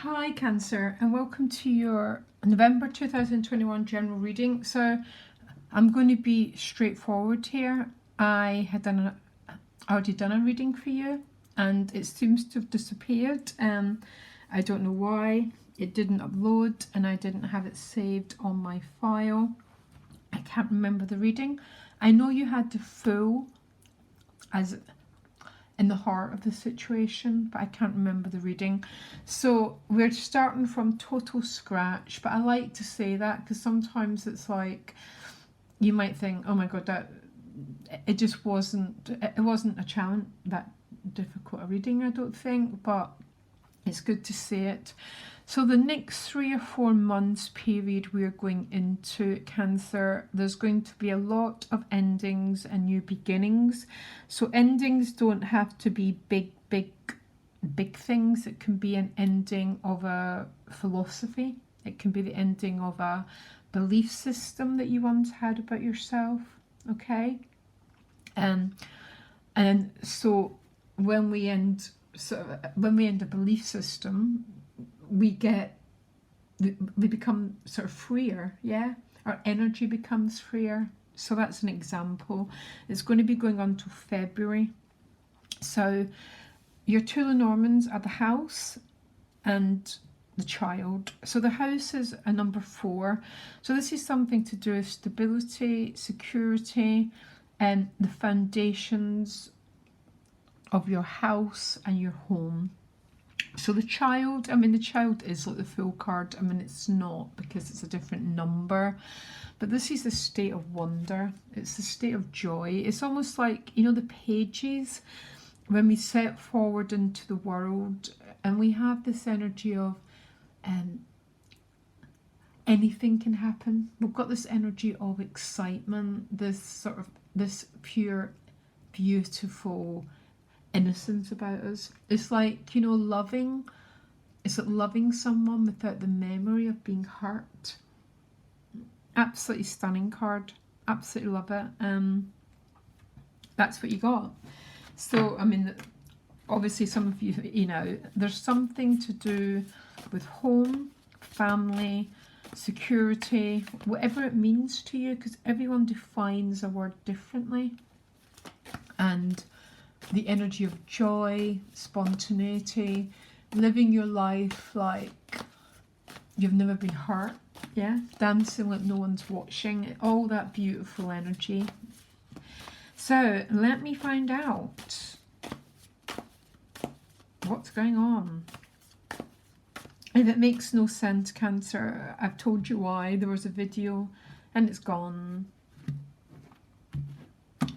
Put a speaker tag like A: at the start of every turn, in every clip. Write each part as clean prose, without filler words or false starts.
A: Hi Cancer, and welcome to your November 2021 general reading. So I'm going to be straightforward here. I had already done a reading for you and it seems to have disappeared. I don't know why. It didn't upload and I didn't have it saved on my file. I can't remember the reading. I know you had the full as in the heart of the situation, but I can't remember the reading. So we're starting from total scratch, but I like to say that because sometimes it's like you might think, oh my god, that it wasn't a challenge, that difficult a reading, I don't think, but it's good to say it. So the next 3 or 4 months period we're going into Cancer, there's going to be a lot of endings and new beginnings. So endings don't have to be big things. It can be an ending of a philosophy. It can be the ending of a belief system that you once had about yourself. Okay, and so when we end a belief system, we become sort of freer. Yeah, our energy becomes freer. So that's an example. It's going to be going on till February. So your two Lenormands are the house and the child. So the house is a number 4. So this is something to do with stability, security, and the foundations of your house and your home. So the child, the child is like the full card. It's not, because it's a different number. But this is the state of wonder. It's the state of joy. It's almost like, the pages when we step forward into the world and we have this energy of anything can happen. We've got this energy of excitement, this pure, beautiful innocence about us. It's like, loving. It's like loving someone without the memory of being hurt. Absolutely stunning card. Absolutely love it. That's what you got. So, obviously some of you, there's something to do with home, family, security, whatever it means to you, because everyone defines a word differently. And the energy of joy, spontaneity, living your life like you've never been hurt, yeah, dancing like no one's watching, all that beautiful energy. So let me find out what's going on. If it makes no sense, Cancer, I've told you why. There was a video and it's gone.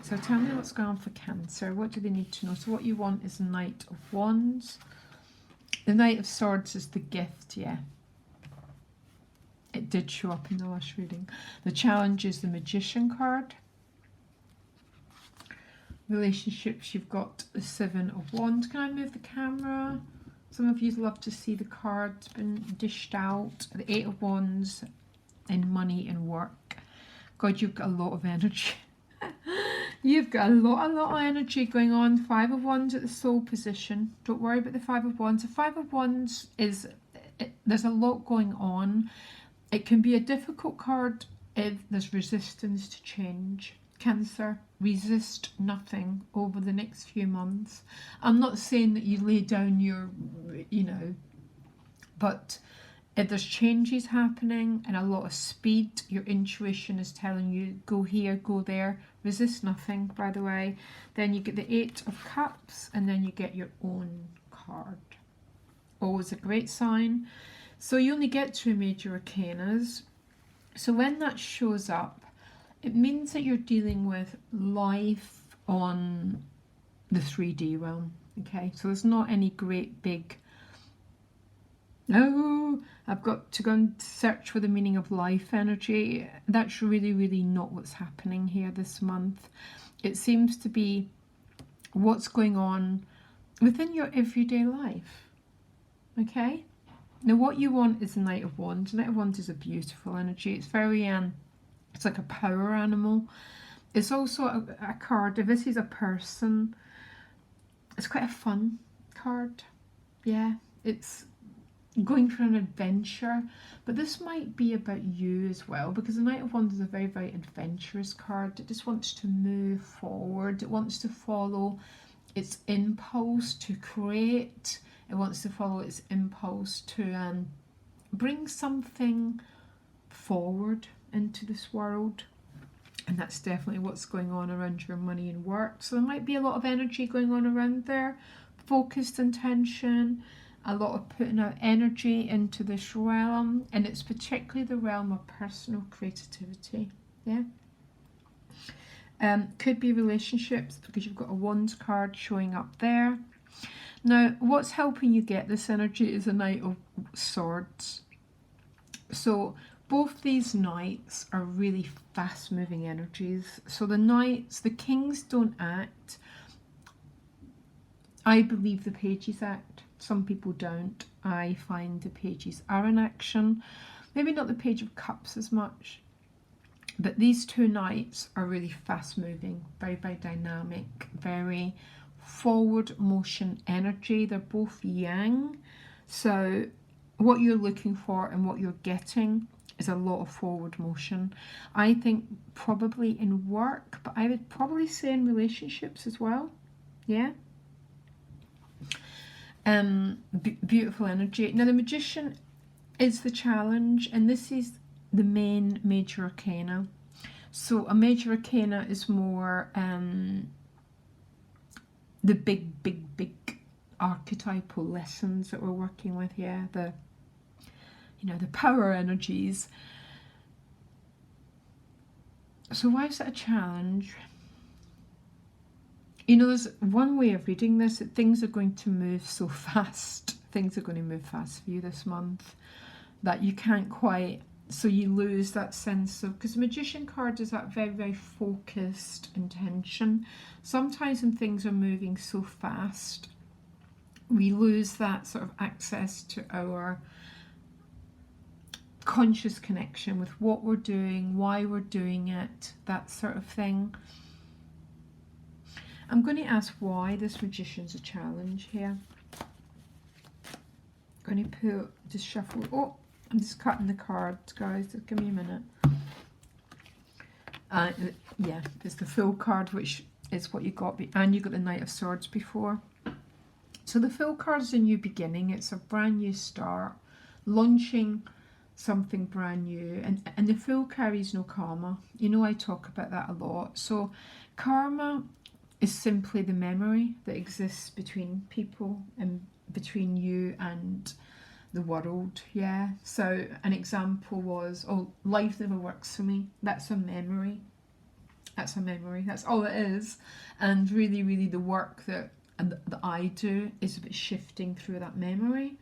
A: So tell me what's going on for Cancer. What do they need to know? So what you want is the Knight of Wands. The Knight of Swords is the gift, yeah. It did show up in the last reading. The challenge is the Magician card. Relationships, you've got the 7 of Wands. Can I move the camera? Some of you love to see the cards been dished out. The 8 of Wands in money and work. God, you've got a lot of energy. You've got a lot of energy going on. 5 of Wands at the soul position. Don't worry about the 5 of Wands. The 5 of Wands is, there's a lot going on. It can be a difficult card if there's resistance to change. Cancer, resist nothing over the next few months. I'm not saying that you lay down your, but if there's changes happening and a lot of speed, your intuition is telling you, go here, go there. Resist nothing, by the way. Then you get the 8 of Cups and then you get your own card. Always a great sign. So you only get 2 major arcanas. So when that shows up, it means that you're dealing with life on the 3D realm. Okay, so there's not any great big, no, I've got to go and search for the meaning of life energy. That's really not what's happening here this month. It seems to be what's going on within your everyday life. Okay, now what you want is the Knight of Wands. Knight of Wands is a beautiful energy. It's very it's like a power animal. It's also a card, if this is a person, it's quite a fun card. Yeah, it's going for an adventure, but this might be about you as well, because the Knight of Wands is a very, very adventurous card. It just wants to move forward. It wants to follow its impulse to create. It wants to follow its impulse to bring something forward into this world. And that's definitely what's going on around your money and work. So there might be a lot of energy going on around there, focused intention, a lot of putting out energy into this realm, and it's particularly the realm of personal creativity. Yeah. Could be relationships, because you've got a Wands card showing up there. Now, what's helping you get this energy is a Knight of Swords. So both these Knights are really fast moving energies. So the Knights, the Kings don't act. I believe the Pages act. Some people don't. I find the Pages are in action. Maybe not the Page of Cups as much. But these two Knights are really fast moving, very, very dynamic, very forward motion energy. They're both yang. So what you're looking for and what you're getting is a lot of forward motion. I think probably in work, but I would probably say in relationships as well. Yeah. Beautiful energy. Now the Magician is the challenge, and this is the main major arcana. So a major arcana is more the big archetypal lessons that we're working with here, the power energies. So why is that a challenge? There's one way of reading this, that things are going to move so fast. Things are going to move fast for you this month that you can't quite, so you lose that sense of, because the Magician card is that very, very focused intention. Sometimes when things are moving so fast, we lose that sort of access to our conscious connection with what we're doing, why we're doing it, that sort of thing. I'm going to ask why this Magician's a challenge here. I'm going to just shuffle. Oh, I'm just cutting the cards, guys. Just give me a minute. Yeah, it's the Fool card, which is what you got, and you got the Knight of Swords before. So the Fool card is a new beginning. It's a brand new start, launching something brand new, and the Fool carries no karma. I talk about that a lot. So karma is simply the memory that exists between people and between you and the world. Yeah. So an example was, life never works for me. That's a memory. That's a memory. That's all it is. And really, really the work that I do is about shifting through that memory,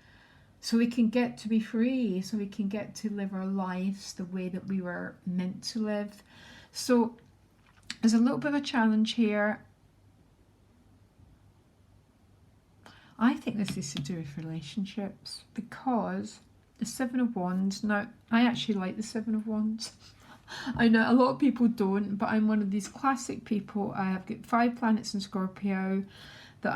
A: so we can get to be free, so we can get to live our lives the way that we were meant to live. So there's a little bit of a challenge here. I think this is to do with relationships, because the Seven of Wands, now I actually like the Seven of Wands. I know a lot of people don't, but I'm one of these classic people. I have got 5 planets in Scorpio, that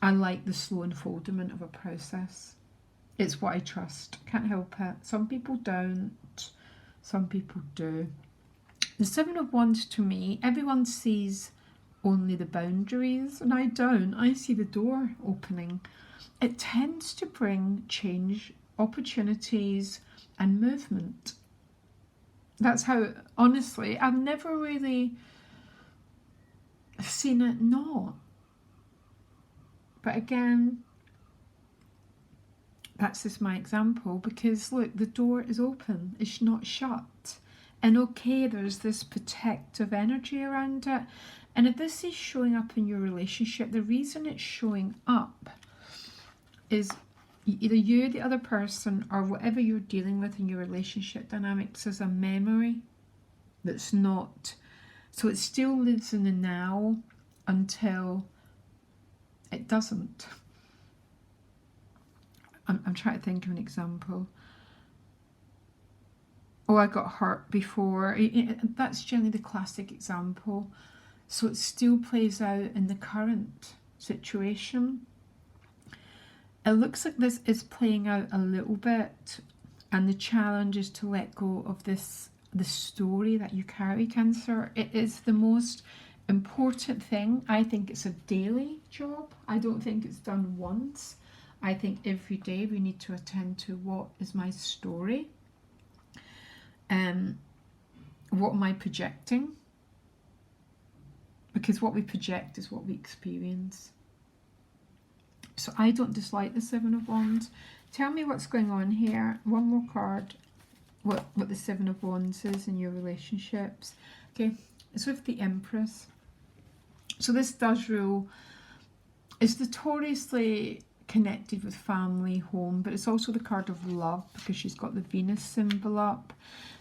A: I like the slow unfoldment of a process. It's what I trust. Can't help it. Some people don't, some people do. The Seven of Wands, to me, everyone sees only the boundaries, and I don't. I see the door opening. It tends to bring change, opportunities, and movement. That's how, honestly, I've never really seen it not. But again, that's just my example, because look, the door is open, it's not shut. And okay, there's this protective energy around it. And if this is showing up in your relationship, the reason it's showing up is either you, the other person, or whatever you're dealing with in your relationship dynamics is a memory that's not. So it still lives in the now until it doesn't. I'm trying to think of an example. I got hurt before. That's generally the classic example. So it still plays out in the current situation. It looks like this is playing out a little bit, and the challenge is to let go of the story that you carry, Cancer. It is the most important thing. I think it's a daily job. I don't think it's done once. I think every day we need to attend to what is my story, what am I projecting, because what we project is what we experience. So I don't dislike the Seven of Wands. Tell me what's going on here. One more card. What the Seven of Wands is in your relationships. Okay, it's with the Empress. So this does rule. It's notoriously connected with family, home, but it's also the card of love because she's got the Venus symbol up.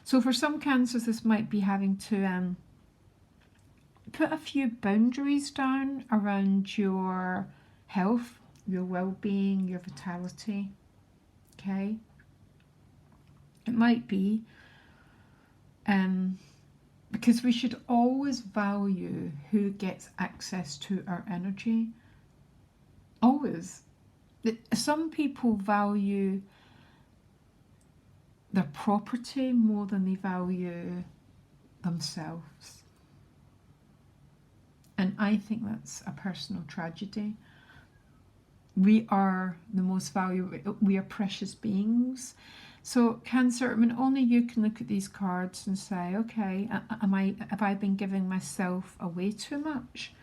A: So for some Cancers, this might be having to put a few boundaries down around your health, your well-being, your vitality. Okay, it might be because we should always value who gets access to our energy. Always. Some people value their property more than they value themselves, and I think that's a personal tragedy. We are the most valuable, we are precious beings. So Cancer, I mean, only you can look at these cards and say, okay, have I been giving myself away too much?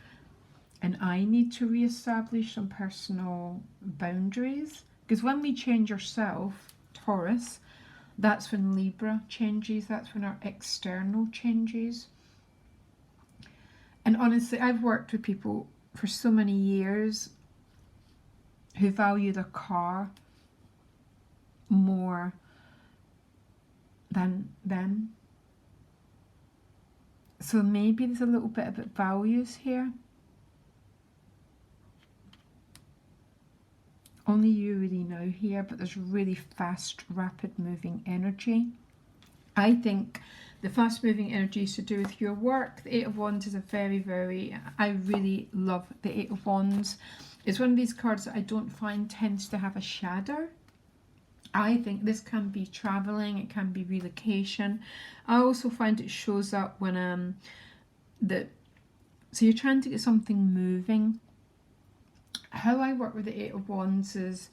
A: And I need to reestablish some personal boundaries. Because when we change ourselves, Taurus, that's when Libra changes, that's when our external changes. And honestly, I've worked with people for so many years who value their car more than them. So maybe there's a little bit about values here. Only you really know here, but there's really fast, rapid moving energy. I think the fast moving energy is to do with your work. The Eight of Wands is a I really love the Eight of Wands. It's one of these cards that I don't find tends to have a shadow. I think this can be traveling, it can be relocation. I also find it shows up when so you're trying to get something moving. How I work with the Eight of Wands is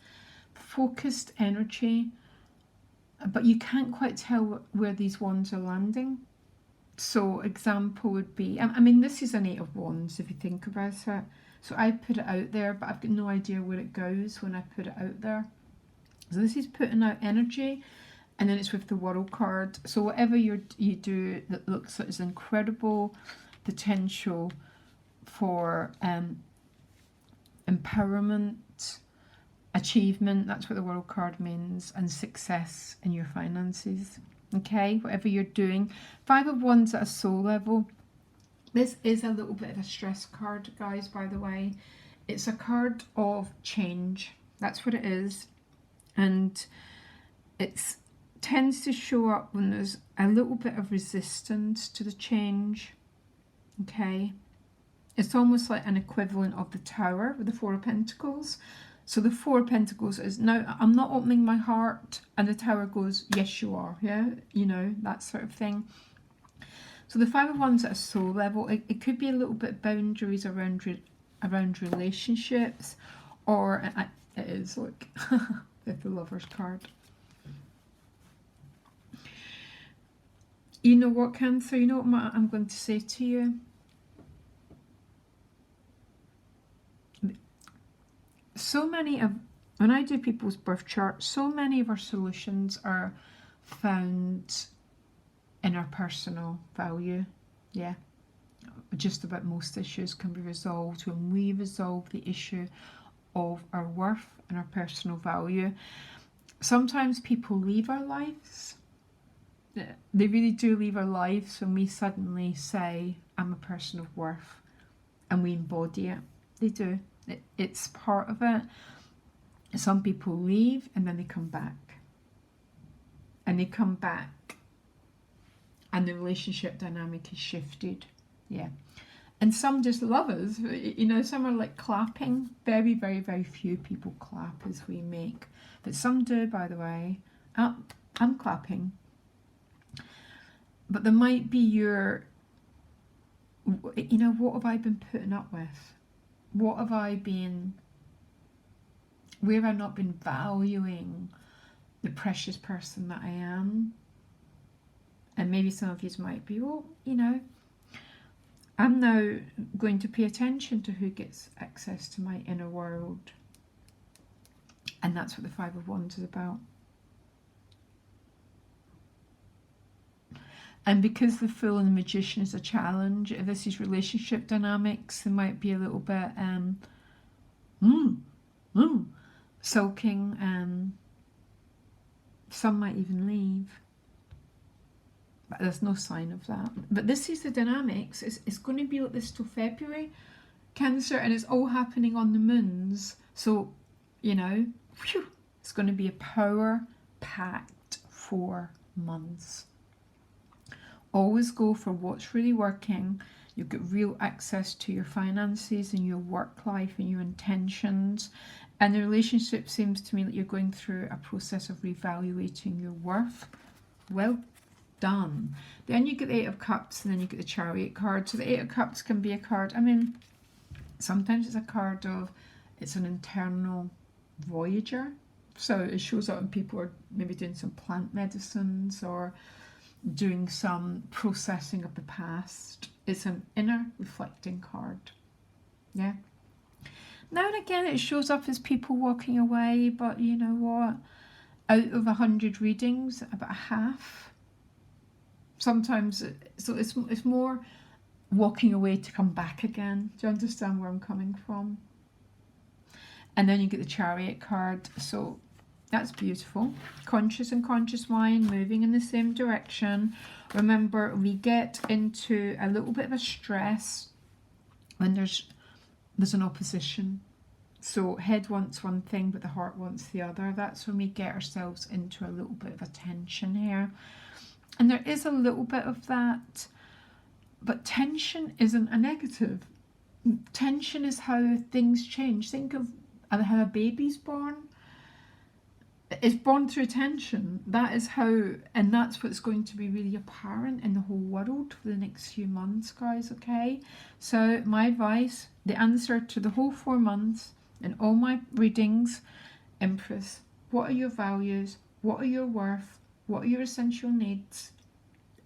A: focused energy, but you can't quite tell where these wands are landing. So example would be, I mean, this is an Eight of Wands if you think about it. So I put it out there, but I've got no idea where it goes when I put it out there. So this is putting out energy, and then it's with the World card. So whatever you do that looks like there's incredible potential for empowerment, achievement, that's what the World card means, and success in your finances. Okay, whatever you're doing. Five of Wands at a soul level. This is a little bit of a stress card, guys, by the way. It's a card of change. That's what it is. And it tends to show up when there's a little bit of resistance to the change. Okay. It's almost like an equivalent of the Tower with the Four of Pentacles. So the Four of Pentacles is, now I'm not opening my heart, and the Tower goes, yes you are, yeah, you know, that sort of thing. So the Five of Wands at a soul level, it could be a little bit boundaries around relationships, or it is, look, with the Lover's card. You know what, Cancer, you know what I'm going to say to you? So many of, when I do people's birth charts, so many of our solutions are found in our personal value. Yeah, just about most issues can be resolved when we resolve the issue of our worth and our personal value. Sometimes people leave our lives. They really do leave our lives when we suddenly say, I'm a person of worth, and we embody it. They do. It's part of it. Some people leave and then they come back. And they come back and the relationship dynamic is shifted. Yeah. And some just love us, you know, some are like clapping. Very, very, very few people clap as we make, but some do, by the way. I'm clapping. But there might be your, you know, what have I been putting up with? What have I been, where have I not been valuing the precious person that I am? And maybe some of you might be, well, you know, I'm now going to pay attention to who gets access to my inner world. And that's what the Five of Wands is about. And because the Fool and the Magician is a challenge, if this is relationship dynamics, there might be a little bit sulking. Some might even leave. But there's no sign of that. But this is the dynamics. It's going to be like this till February, Cancer, and it's all happening on the moons. So, you know, whew, it's going to be a power-packed 4 months. Always go for what's really working. You'll get real access to your finances and your work life and your intentions. And the relationship seems to me that you're going through a process of reevaluating your worth. Well done. Then you get the Eight of Cups, and then you get the Chariot card. So the Eight of Cups can be a card, I mean, sometimes it's a card of, it's an internal voyager. So it shows up when people are maybe doing some plant medicines or doing some processing of the past. It's an inner reflecting card. Yeah. Now and again it shows up as people walking away, but you know what? Out of 100 readings, about half. Sometimes, so it's more walking away to come back again. Do you understand where I'm coming from? And then you get the Chariot card. So that's beautiful. Conscious and conscious mind moving in the same direction. Remember, we get into a little bit of a stress when there's an opposition. So head wants one thing, but the heart wants the other. That's when we get ourselves into a little bit of a tension here. And there is a little bit of that, but tension isn't a negative. Tension is how things change. Think of how a baby's born. It's born through tension. That is how, and that's what's going to be really apparent in the whole world for the next few months, guys, okay? So my advice, the answer to the whole 4 months in all my readings, Empress, what are your values? What are your worth? What are your essential needs?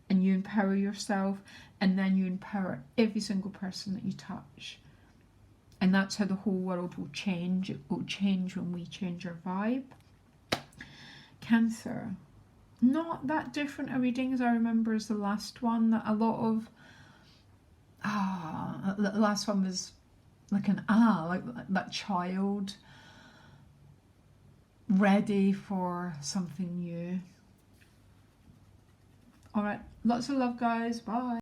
A: And you empower yourself, and then you empower every single person that you touch. And that's how the whole world will change. It will change when we change our vibe. Cancer, not that different a reading as I remember as the last one. That a lot of the last one was like like that child ready for something new. All right, lots of love, guys. Bye.